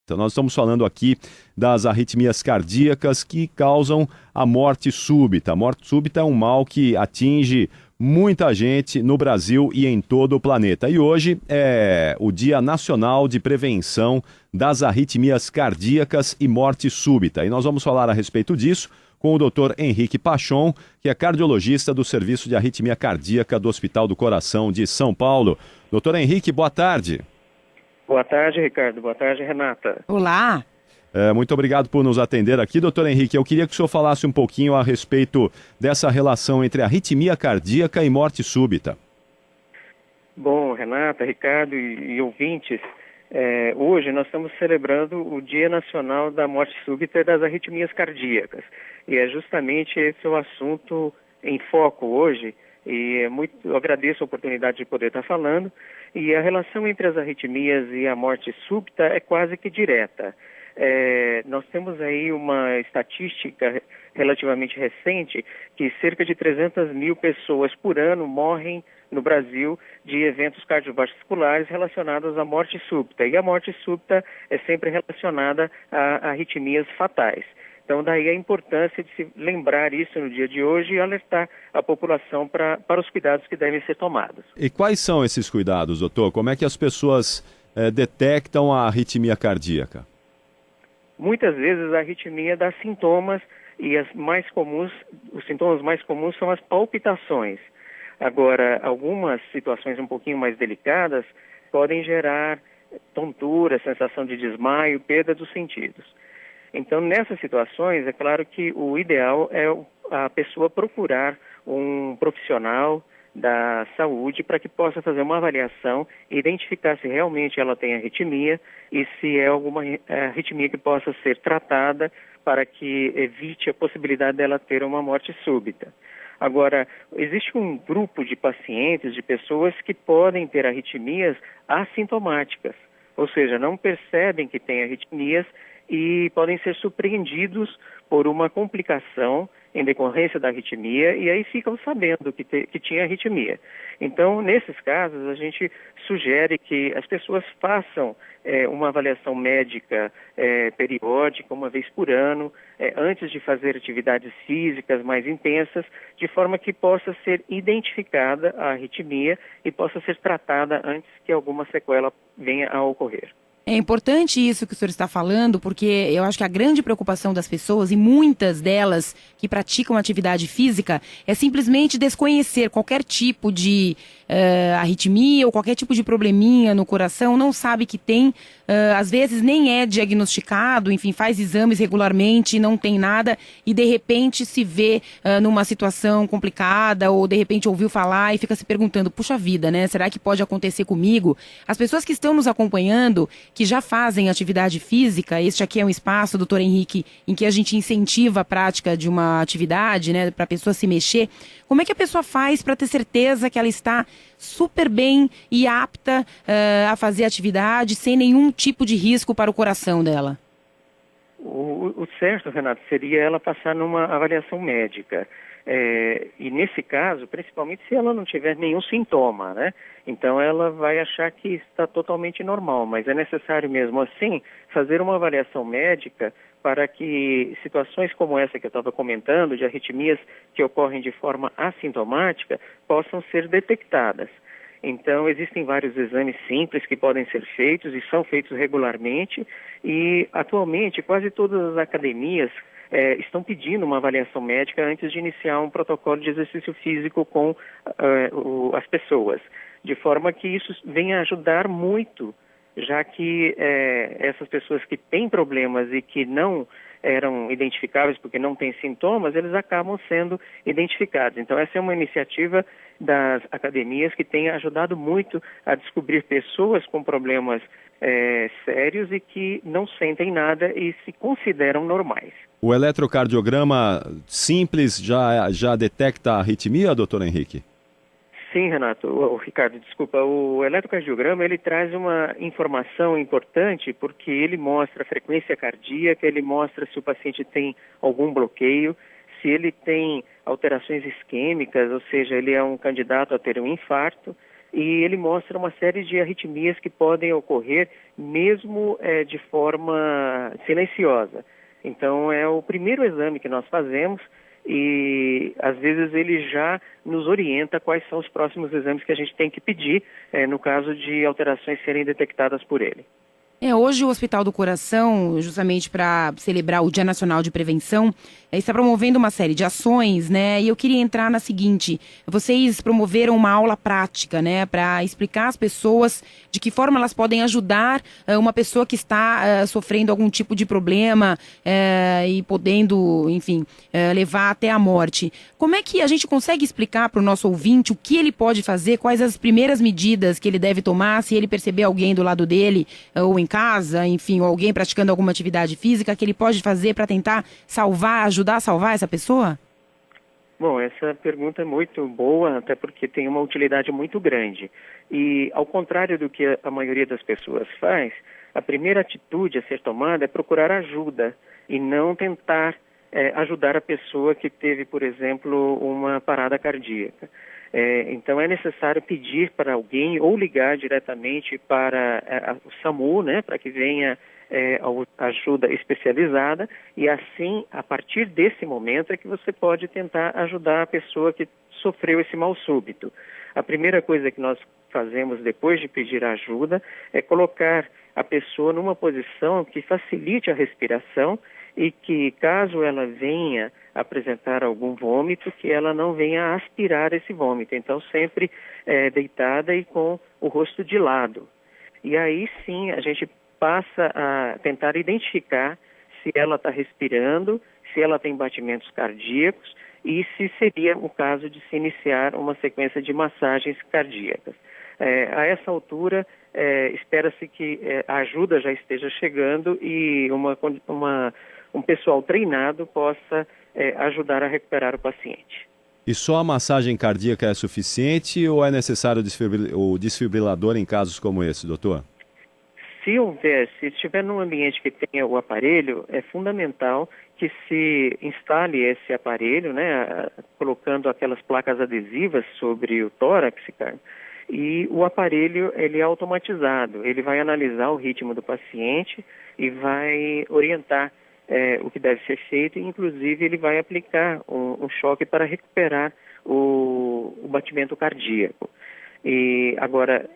Então, nós estamos falando aqui das arritmias cardíacas que causam a morte súbita. A morte súbita é um mal que atinge muita gente no Brasil e em todo o planeta. E hoje é o Dia Nacional de Prevenção das Arritmias Cardíacas e Morte Súbita. E nós vamos falar a respeito disso com o Dr. Henrique Pachon, que é cardiologista do Serviço de Arritmia Cardíaca do Hospital do Coração de São Paulo. Dr. Henrique, boa tarde. Boa tarde, Ricardo. Boa tarde, Renata. Olá. Muito obrigado por nos atender aqui, doutor Henrique. Eu queria que o senhor falasse um pouquinho a respeito dessa relação entre arritmia cardíaca e morte súbita. Bom, Renata, Ricardo e ouvintes, hoje nós estamos celebrando o Dia Nacional da Morte Súbita e das Arritmias Cardíacas. E é justamente esse o assunto em foco hoje. E eu agradeço a oportunidade de poder estar falando. E a relação entre as arritmias e a morte súbita é quase que direta. Nós temos aí uma estatística relativamente recente que cerca de 300 mil pessoas por ano morrem no Brasil de eventos cardiovasculares relacionados à morte súbita. E a morte súbita é sempre relacionada a arritmias fatais. Então, daí a importância de se lembrar isso no dia de hoje e alertar a população para os cuidados que devem ser tomados. E quais são esses cuidados, doutor? Como é que as pessoas detectam a arritmia cardíaca? Muitas vezes a arritmia dá sintomas e os sintomas mais comuns são as palpitações. Agora, algumas situações um pouquinho mais delicadas podem gerar tontura, sensação de desmaio, perda dos sentidos. Então, nessas situações, é claro que o ideal é a pessoa procurar um profissional da saúde para que possa fazer uma avaliação e identificar se realmente ela tem arritmia e se é alguma arritmia que possa ser tratada para que evite a possibilidade dela ter uma morte súbita. Agora, existe um grupo de pacientes, de pessoas que podem ter arritmias assintomáticas, ou seja, não percebem que têm arritmias e podem ser surpreendidos por uma complicação em decorrência da arritmia e aí ficam sabendo que tinha arritmia. Então, nesses casos, a gente sugere que as pessoas façam uma avaliação médica periódica, uma vez por ano, antes de fazer atividades físicas mais intensas, de forma que possa ser identificada a arritmia e possa ser tratada antes que alguma sequela venha a ocorrer. É importante isso que o senhor está falando, porque eu acho que a grande preocupação das pessoas, e muitas delas que praticam atividade física, é simplesmente desconhecer qualquer tipo de arritmia ou qualquer tipo de probleminha no coração, não sabe que tem, às vezes nem é diagnosticado, enfim, faz exames regularmente, não tem nada, e de repente se vê numa situação complicada, ou de repente ouviu falar e fica se perguntando, puxa vida, né, será que pode acontecer comigo? As pessoas que estão nos acompanhando, que já fazem atividade física, este aqui é um espaço, doutor Henrique, em que a gente incentiva a prática de uma atividade, né, para a pessoa se mexer. Como é que a pessoa faz para ter certeza que ela está super bem e apta a fazer atividade sem nenhum tipo de risco para o coração dela? O certo, Renato, seria ela passar numa avaliação médica. E nesse caso, principalmente se ela não tiver nenhum sintoma, né? Então ela vai achar que está totalmente normal, mas é necessário mesmo assim fazer uma avaliação médica para que situações como essa que eu estava comentando, de arritmias que ocorrem de forma assintomática, possam ser detectadas. Então, existem vários exames simples que podem ser feitos e são feitos regularmente e, atualmente, quase todas as academias estão pedindo uma avaliação médica antes de iniciar um protocolo de exercício físico com as pessoas, de forma que isso venha ajudar muito, já que essas pessoas que têm problemas e que não eram identificáveis porque não têm sintomas, eles acabam sendo identificados. Então, essa é uma iniciativa das academias que tem ajudado muito a descobrir pessoas com problemas sérios e que não sentem nada e se consideram normais. O eletrocardiograma simples já detecta a arritmia, doutor Henrique? Sim, Renato, Ricardo, desculpa, o eletrocardiograma ele traz uma informação importante porque ele mostra a frequência cardíaca, ele mostra se o paciente tem algum bloqueio, se ele tem alterações isquêmicas, ou seja, ele é um candidato a ter um infarto, e ele mostra uma série de arritmias que podem ocorrer mesmo de forma silenciosa. Então, é o primeiro exame que nós fazemos e, às vezes, ele já nos orienta quais são os próximos exames que a gente tem que pedir, no caso de alterações serem detectadas por ele. Hoje o Hospital do Coração, justamente para celebrar o Dia Nacional de Prevenção, está promovendo uma série de ações, né? E eu queria entrar na seguinte: vocês promoveram uma aula prática, né, para explicar às pessoas de que forma elas podem ajudar uma pessoa que está sofrendo algum tipo de problema e podendo, enfim, levar até a morte. Como é que a gente consegue explicar para o nosso ouvinte o que ele pode fazer, quais as primeiras medidas que ele deve tomar se ele perceber alguém do lado dele ou em casa, enfim, ou alguém praticando alguma atividade física, que ele pode fazer para tentar ajudar a salvar essa pessoa? Bom, essa pergunta é muito boa, até porque tem uma utilidade muito grande. E, ao contrário do que a maioria das pessoas faz, a primeira atitude a ser tomada é procurar ajuda e não tentar ajudar a pessoa que teve, por exemplo, uma parada cardíaca. Então é necessário pedir para alguém ou ligar diretamente para o SAMU, né, para que venha a ajuda especializada, e assim, a partir desse momento é que você pode tentar ajudar a pessoa que sofreu esse mal súbito. A primeira coisa que nós fazemos depois de pedir ajuda é colocar a pessoa numa posição que facilite a respiração e que, caso ela venha apresentar algum vômito, que ela não venha aspirar esse vômito. Então, sempre deitada e com o rosto de lado. E aí sim, a gente passa a tentar identificar se ela está respirando, se ela tem batimentos cardíacos e se seria o caso de se iniciar uma sequência de massagens cardíacas. A essa altura, espera-se que a ajuda já esteja chegando e um pessoal treinado possa ajudar a recuperar o paciente. E só a massagem cardíaca é suficiente ou é necessário o desfibrilador em casos como esse, doutor? Se estiver num ambiente que tenha o aparelho, é fundamental que se instale esse aparelho, né, colocando aquelas placas adesivas sobre o tórax, e o aparelho ele é automatizado, ele vai analisar o ritmo do paciente e vai orientar o que deve ser feito, e inclusive ele vai aplicar um choque para recuperar o batimento cardíaco. E agora,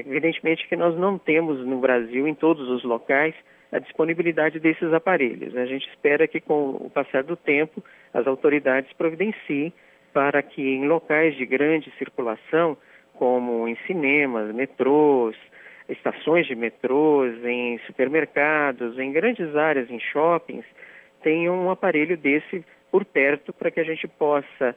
evidentemente que nós não temos no Brasil, em todos os locais, a disponibilidade desses aparelhos. A gente espera que com o passar do tempo as autoridades providenciem para que em locais de grande circulação, como em cinemas, metrôs, estações de metrôs, em supermercados, em grandes áreas, em shoppings, tenham um aparelho desse por perto para que a gente possa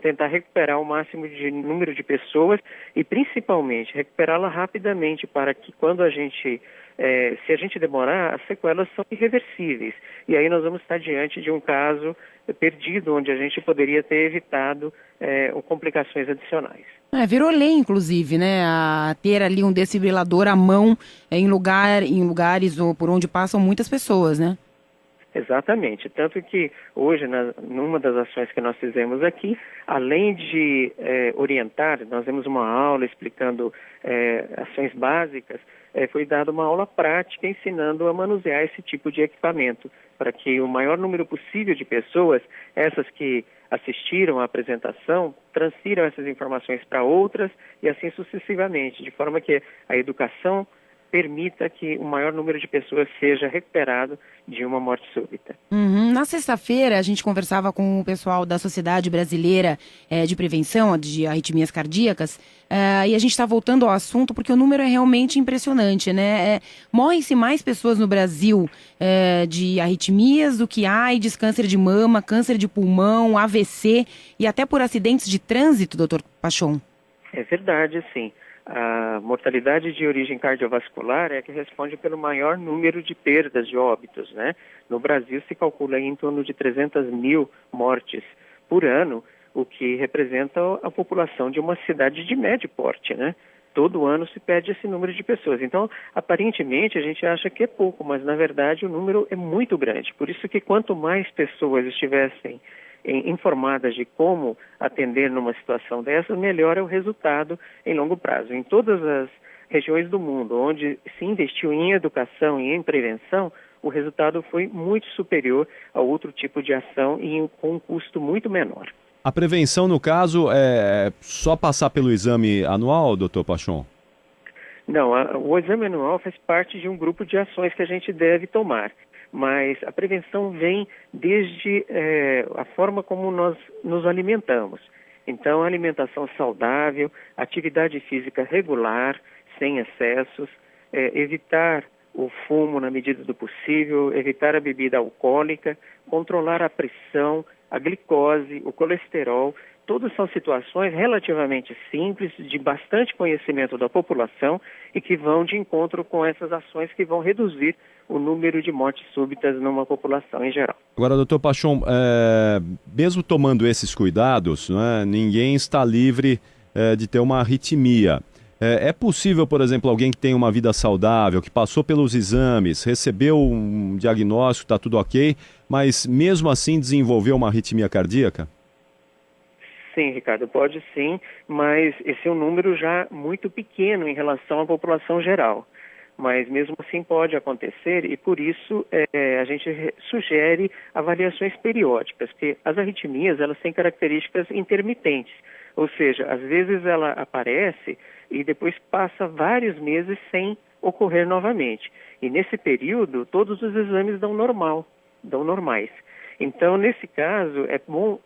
tentar recuperar o máximo de número de pessoas e principalmente recuperá-la rapidamente para que quando se a gente demorar, as sequelas são irreversíveis. E aí nós vamos estar diante de um caso perdido, onde a gente poderia ter evitado complicações adicionais. Virou lei, inclusive, né, a ter ali um desfibrilador à mão em lugares por onde passam muitas pessoas, né? Exatamente, tanto que hoje, numa das ações que nós fizemos aqui, além de orientar, nós demos uma aula explicando ações básicas, foi dada uma aula prática ensinando a manusear esse tipo de equipamento, para que o maior número possível de pessoas, essas que assistiram à apresentação, transfiram essas informações para outras e assim sucessivamente, de forma que a educação permita que o maior número de pessoas seja recuperado de uma morte súbita. Na sexta-feira, a gente conversava com o pessoal da Sociedade Brasileira de Prevenção de Arritmias Cardíacas e a gente está voltando ao assunto porque o número é realmente impressionante, né? Morrem-se mais pessoas no Brasil de arritmias do que AIDS, câncer de mama, câncer de pulmão, AVC e até por acidentes de trânsito, doutor Pachon. É verdade, sim. A mortalidade de origem cardiovascular é a que responde pelo maior número de perdas de óbitos, né? No Brasil se calcula em torno de 300 mil mortes por ano, o que representa a população de uma cidade de médio porte, né? Todo ano se perde esse número de pessoas. Então, aparentemente, a gente acha que é pouco, mas na verdade o número é muito grande. Por isso que quanto mais pessoas estivessem informadas de como atender numa situação dessa, melhor é o resultado em longo prazo. Em todas as regiões do mundo onde se investiu em educação e em prevenção, o resultado foi muito superior a outro tipo de ação e com um custo muito menor. A prevenção, no caso, é só passar pelo exame anual, doutor Pachon? Não, o exame anual faz parte de um grupo de ações que a gente deve tomar, mas a prevenção vem desde a forma como nós nos alimentamos. Então, alimentação saudável, atividade física regular, sem excessos, evitar o fumo na medida do possível, evitar a bebida alcoólica, controlar a pressão, a glicose, o colesterol. Todas são situações relativamente simples, de bastante conhecimento da população e que vão de encontro com essas ações que vão reduzir o número de mortes súbitas numa população em geral. Agora, doutor Pachon, mesmo tomando esses cuidados, né, ninguém está livre de ter uma arritmia. É possível, por exemplo, alguém que tem uma vida saudável, que passou pelos exames, recebeu um diagnóstico, está tudo ok, mas mesmo assim desenvolveu uma arritmia cardíaca? Sim, Ricardo, pode sim, mas esse é um número já muito pequeno em relação à população geral. Mas mesmo assim pode acontecer e por isso a gente sugere avaliações periódicas, porque as arritmias elas têm características intermitentes, ou seja, às vezes ela aparece e depois passa vários meses sem ocorrer novamente. E nesse período todos os exames dão normais. Então, nesse caso, é bom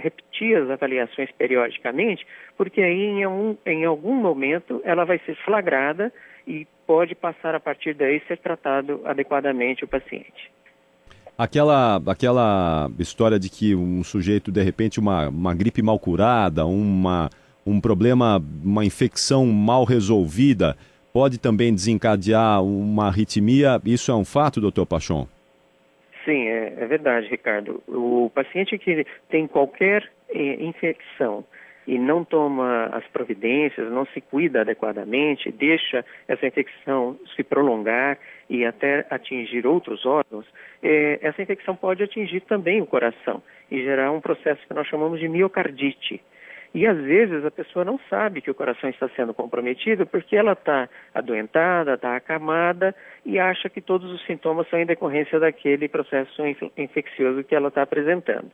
repetir as avaliações periodicamente, porque aí em algum momento ela vai ser flagrada e pode passar a partir daí ser tratado adequadamente o paciente. Aquela história de que um sujeito, de repente, uma gripe mal curada, um problema, uma infecção mal resolvida, pode também desencadear uma arritmia, isso é um fato, doutor Pachon? Sim, é verdade, Ricardo. O paciente que tem qualquer infecção e não toma as providências, não se cuida adequadamente, deixa essa infecção se prolongar e até atingir outros órgãos, essa infecção pode atingir também o coração e gerar um processo que nós chamamos de miocardite. E às vezes a pessoa não sabe que o coração está sendo comprometido porque ela está adoentada, está acamada e acha que todos os sintomas são em decorrência daquele processo infeccioso que ela está apresentando.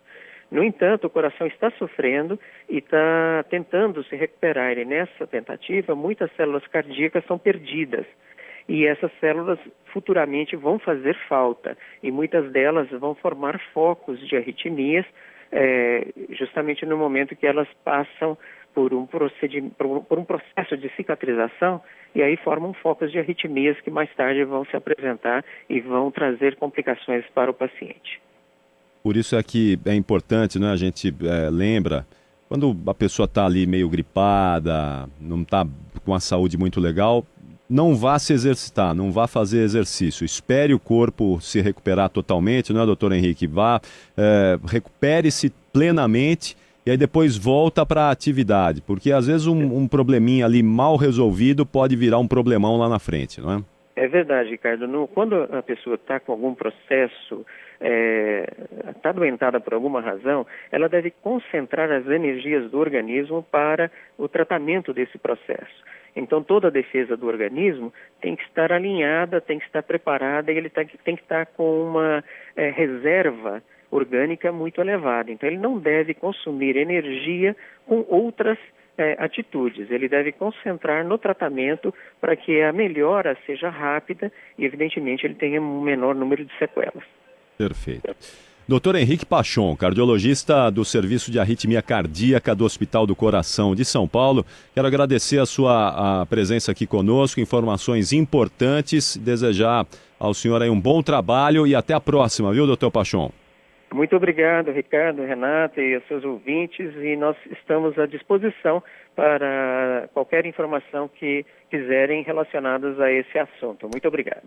No entanto, o coração está sofrendo e está tentando se recuperar e nessa tentativa muitas células cardíacas são perdidas. E essas células futuramente vão fazer falta e muitas delas vão formar focos de arritmias justamente no momento que elas passam por um processo de cicatrização e aí formam focos de arritmias que mais tarde vão se apresentar e vão trazer complicações para o paciente. Por isso é que é importante, né? A gente lembra, quando a pessoa está ali meio gripada, não está com a saúde muito legal, não vá se exercitar, não vá fazer exercício. Espere o corpo se recuperar totalmente, não é, doutor Henrique? Vá, recupere-se plenamente e aí depois volta para a atividade, porque às vezes um probleminha ali mal resolvido pode virar um problemão lá na frente, não é? É verdade, Ricardo. Quando a pessoa está com algum processo, está adoentada por alguma razão, ela deve concentrar as energias do organismo para o tratamento desse processo. Então, toda a defesa do organismo tem que estar alinhada, tem que estar preparada e ele tem que estar com uma reserva orgânica muito elevada. Então, ele não deve consumir energia com outras atitudes. Ele deve concentrar no tratamento para que a melhora seja rápida e, evidentemente, ele tenha um menor número de sequelas. Perfeito. Dr. Henrique Pachon, cardiologista do Serviço de Arritmia Cardíaca do Hospital do Coração de São Paulo. Quero agradecer a sua presença aqui conosco, informações importantes, desejar ao senhor aí um bom trabalho e até a próxima, viu, Dr. Pachon? Muito obrigado, Ricardo, Renata e aos seus ouvintes, e nós estamos à disposição para qualquer informação que quiserem relacionadas a esse assunto. Muito obrigado.